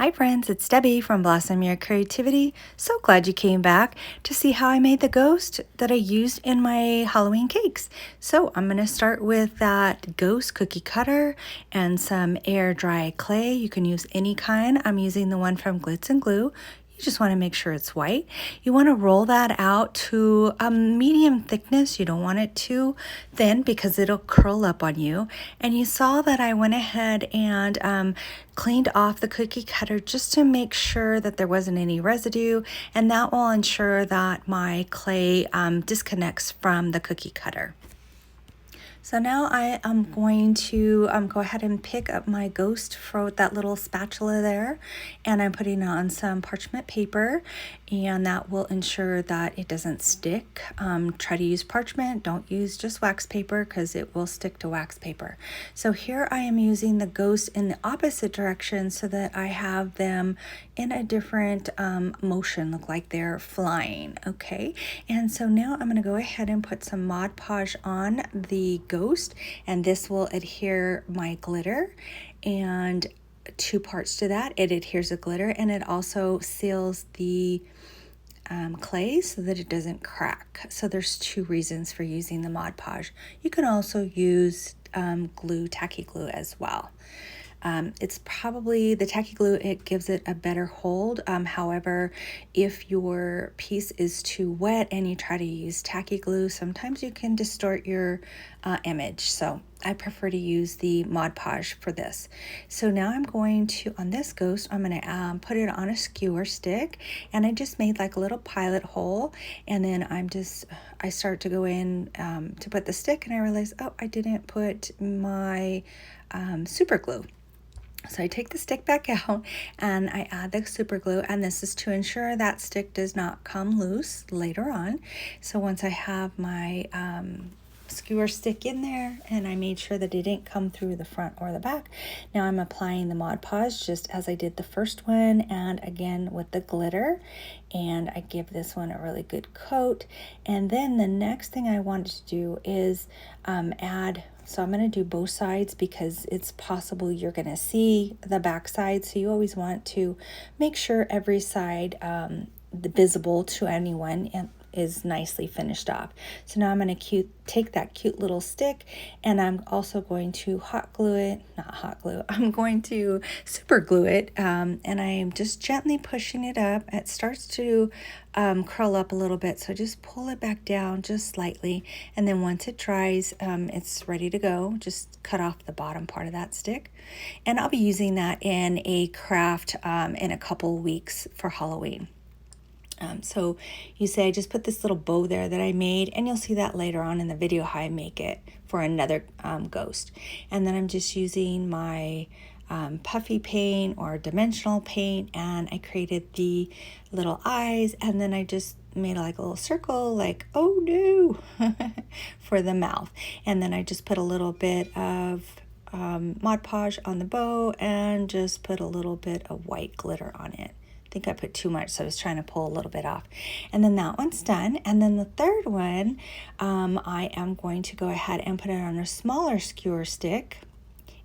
Hi friends, it's Debbie from Blossom Your Creativity. So glad you came back to see how I made the ghost that I used in my Halloween cakes. So I'm going to start with that ghost cookie cutter and some air dry clay. You can use any kind. I'm using the one from Glitz and Glue. You just want to make sure it's white. You want to roll that out to a medium thickness. You don't want it too thin because it'll curl up on you. And you saw that I went ahead and cleaned off the cookie cutter just to make sure that there wasn't any residue, and that will ensure that my clay disconnects from the cookie cutter. So now I am going to go ahead and pick up my ghost for that little spatula there, and I'm putting on some parchment paper, and that will ensure that it doesn't stick. Try to use parchment, don't use just wax paper because it will stick to wax paper. So here I am using the ghost in the opposite direction so that I have them in a different motion, look like they're flying, okay? And so now I'm gonna go ahead and put some Mod Podge on the ghost, and this will adhere my glitter, and two parts to that. It adheres the glitter and it also seals the clay so that it doesn't crack. So there's two reasons for using the Mod Podge. You can also use glue, tacky glue as well. It's probably the tacky glue, it gives it a better hold. However, if your piece is too wet and you try to use tacky glue, sometimes you can distort your image. So I prefer to use the Mod Podge for this. So now I'm going to, on this ghost, I'm going to put it on a skewer stick, and I just made like a little pilot hole, and then I start to go in to put the stick, and I realize, oh, I didn't put my super glue. So I take the stick back out and I add the super glue, and this is to ensure that stick does not come loose later on. So once I have my skewer stick in there and I made sure that it didn't come through the front or the back, now I'm applying the Mod Podge just as I did the first one, and again with the glitter, and I give this one a really good coat. And then the next thing I wanted to do is add, so I'm going to do both sides because it's possible you're going to see the back side. So you always want to make sure every side visible to anyone and is nicely finished off. So now I'm going to take that cute little stick, and I'm also going to I'm going to super glue it, and I'm just gently pushing it up. It starts to curl up a little bit, so just pull it back down just slightly, and then once it dries, it's ready to go. Just cut off the bottom part of that stick, and I'll be using that in a craft in a couple weeks for Halloween. So you say I just put this little bow there that I made, and you'll see that later on in the video how I make it for another ghost. And then I'm just using my puffy paint or dimensional paint, and I created the little eyes, and then I just made like a little circle like, oh no, for the mouth. And then I just put a little bit of Mod Podge on the bow and just put a little bit of white glitter on it. I think I put too much, so I was trying to pull a little bit off. And then that one's done. And then the third one, I am going to go ahead and put it on a smaller skewer stick,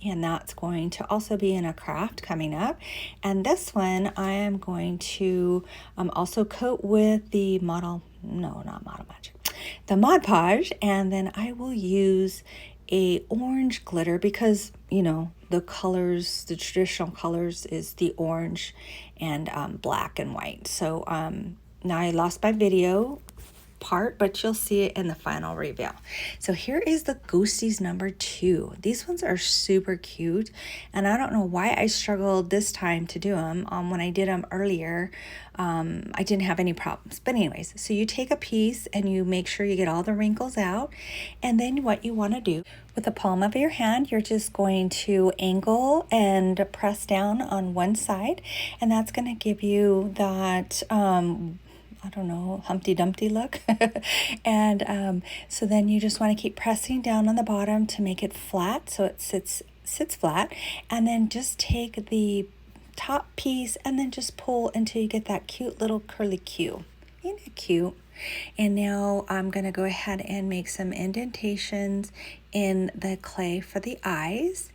and that's going to also be in a craft coming up. And this one I am going to also coat with the the Mod Podge, and then I will use a orange glitter because, you know, the colors, the traditional colors is the orange and black and white. So now I lost my video part, but you'll see it in the final reveal. So here is the Ghosties number 2. These ones are super cute, and I don't know why I struggled this time to do them. When I did them earlier, I didn't have any problems. But anyways, so you take a piece and you make sure you get all the wrinkles out, and then what you want to do with the palm of your hand, you're just going to angle and press down on one side, and that's going to give you that I don't know, Humpty Dumpty look. And so then you just want to keep pressing down on the bottom to make it flat so it sits flat, and then just take the top piece and then just pull until you get that cute little curly Q. Isn't it cute? And now I'm going to go ahead and make some indentations in the clay for the eyes.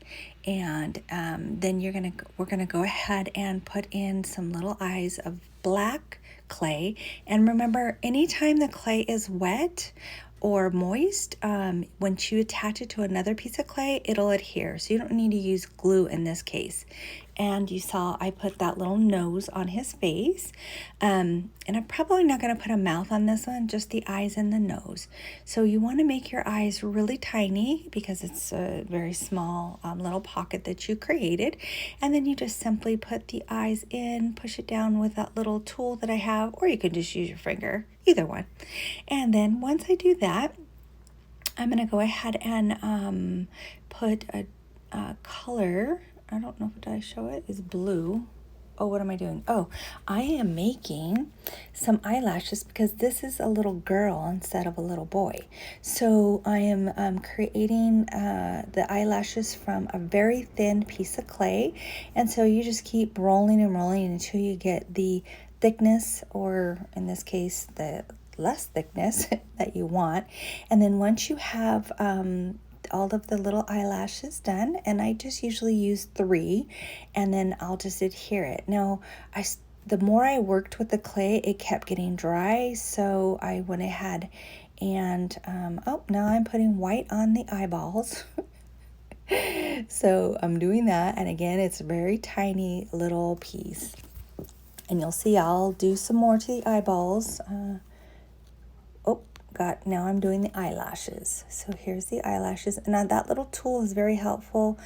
And then we're gonna go ahead and put in some little eyes of black clay. And remember, anytime the clay is wet or moist, once you attach it to another piece of clay, it'll adhere. So you don't need to use glue in this case. And you saw I put that little nose on his face. And I'm probably not going to put a mouth on this one, just the eyes and the nose. So you want to make your eyes really tiny because it's a very small little pocket that you created. And then you just simply put the eyes in, push it down with that little tool that I have, or you can just use your finger, either one. And then once I do that, I'm going to go ahead and put a color. I don't know if I show it, is blue. Oh, what am I doing? Oh, I am making some eyelashes because this is a little girl instead of a little boy. So I am creating the eyelashes from a very thin piece of clay. And so you just keep rolling and rolling until you get the thickness, or in this case, the less thickness that you want. And then once you have all of the little eyelashes done, and I just usually use 3, and then I'll just adhere it. Now, the more I worked with the clay, it kept getting dry, so I went ahead and now I'm putting white on the eyeballs. So I'm doing that, and again, it's a very tiny little piece. And you'll see I'll do some more to the eyeballs. Now I'm doing the eyelashes. So here's the eyelashes. And now that little tool is very helpful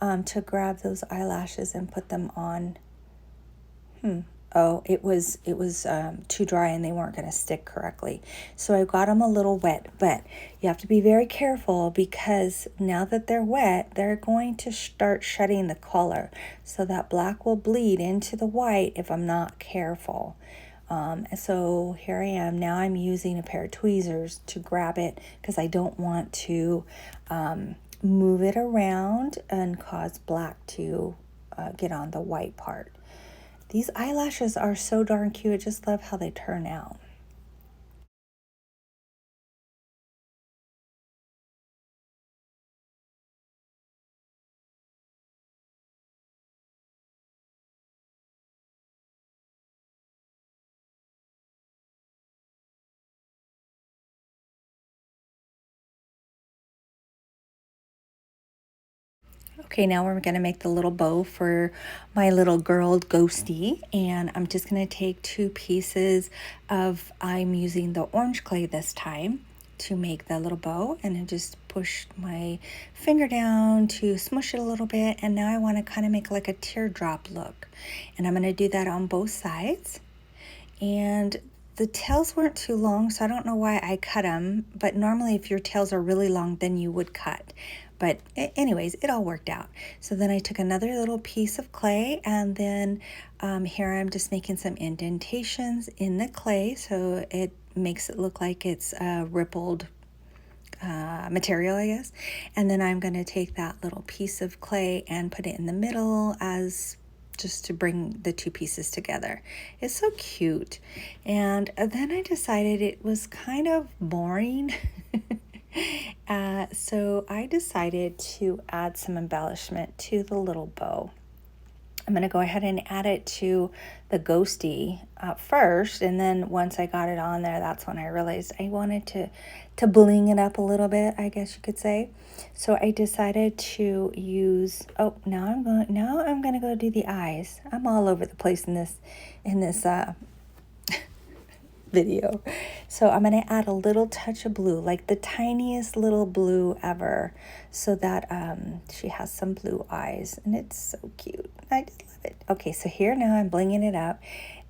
to grab those eyelashes and put them on. Oh, it was too dry and they weren't going to stick correctly. So I got them a little wet, but you have to be very careful because now that they're wet, they're going to start shedding the color. So that black will bleed into the white if I'm not careful. So here I am. Now I'm using a pair of tweezers to grab it because I don't want to move it around and cause black to get on the white part. These eyelashes are so darn cute. I just love how they turn out. Okay, now we're going to make the little bow for my little girl ghosty, and I'm just going to take 2 pieces of, I'm using the orange clay this time to make the little bow, and I just push my finger down to smush it a little bit, and now I want to kind of make like a teardrop look, and I'm going to do that on both sides. And the tails weren't too long, so I don't know why I cut them, but normally if your tails are really long, then you would cut. But anyways, it all worked out. So then I took another little piece of clay, and then here I'm just making some indentations in the clay, so it makes it look like it's a rippled material, I guess. And then I'm going to take that little piece of clay and put it in the middle as just to bring the 2 pieces together. It's so cute. And then I decided it was kind of boring. So I decided to add some embellishment to the little bow. I'm going to go ahead and add it to the ghosty first, and then once I got it on there, that's when I realized I wanted to bling it up a little bit, I guess you could say. So I decided to use, now I'm going to go do the eyes. I'm all over the place in this video. So I'm going to add a little touch of blue, like the tiniest little blue ever, so that she has some blue eyes, and it's so cute. I just love it. Okay, so here now I'm blinging it up.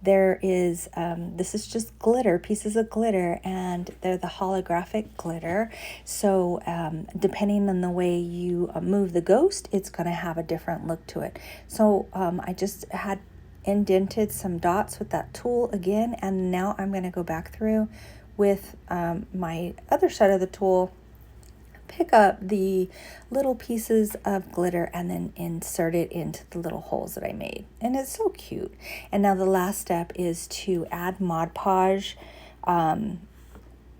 There is, this is just glitter, pieces of glitter, and they're the holographic glitter. So depending on the way you move the ghost, it's going to have a different look to it. So I just had indented some dots with that tool again, and now I'm going to go back through with my other side of the tool, pick up the little pieces of glitter, and then insert it into the little holes that I made, and it's so cute. And now the last step is to add Mod Podge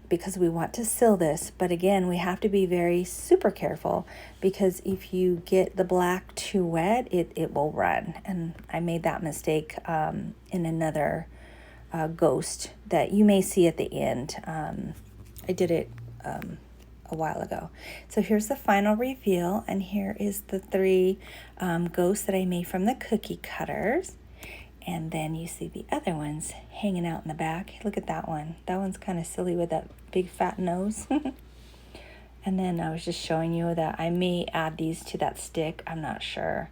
because we want to seal this. But again, we have to be very super careful, because if you get the black too wet, it will run. And I made that mistake in another ghost that you may see at the end. I did it a while ago. So here's the final reveal, and here is the 3 ghosts that I made from the cookie cutters. And then you see the other ones hanging out in the back. Look at that one. That one's kind of silly with that big fat nose. And then I was just showing you that I may add these to that stick. I'm not sure.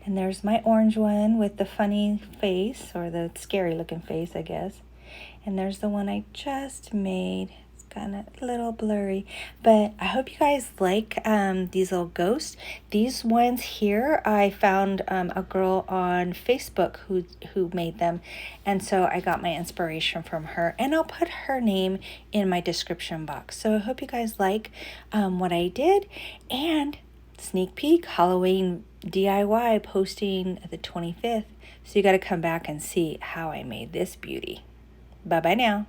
And there's my orange one with the funny face, or the scary looking face, I guess. And there's the one I just made. Kind of a little blurry, but I hope you guys like these little ghosts. These ones here, I found a girl on Facebook who made them, and so I got my inspiration from her, and I'll put her name in my description box. So I hope you guys like what I did, and sneak peek, Halloween DIY posting the 25th, so you got to come back and see how I made this beauty. Bye bye now.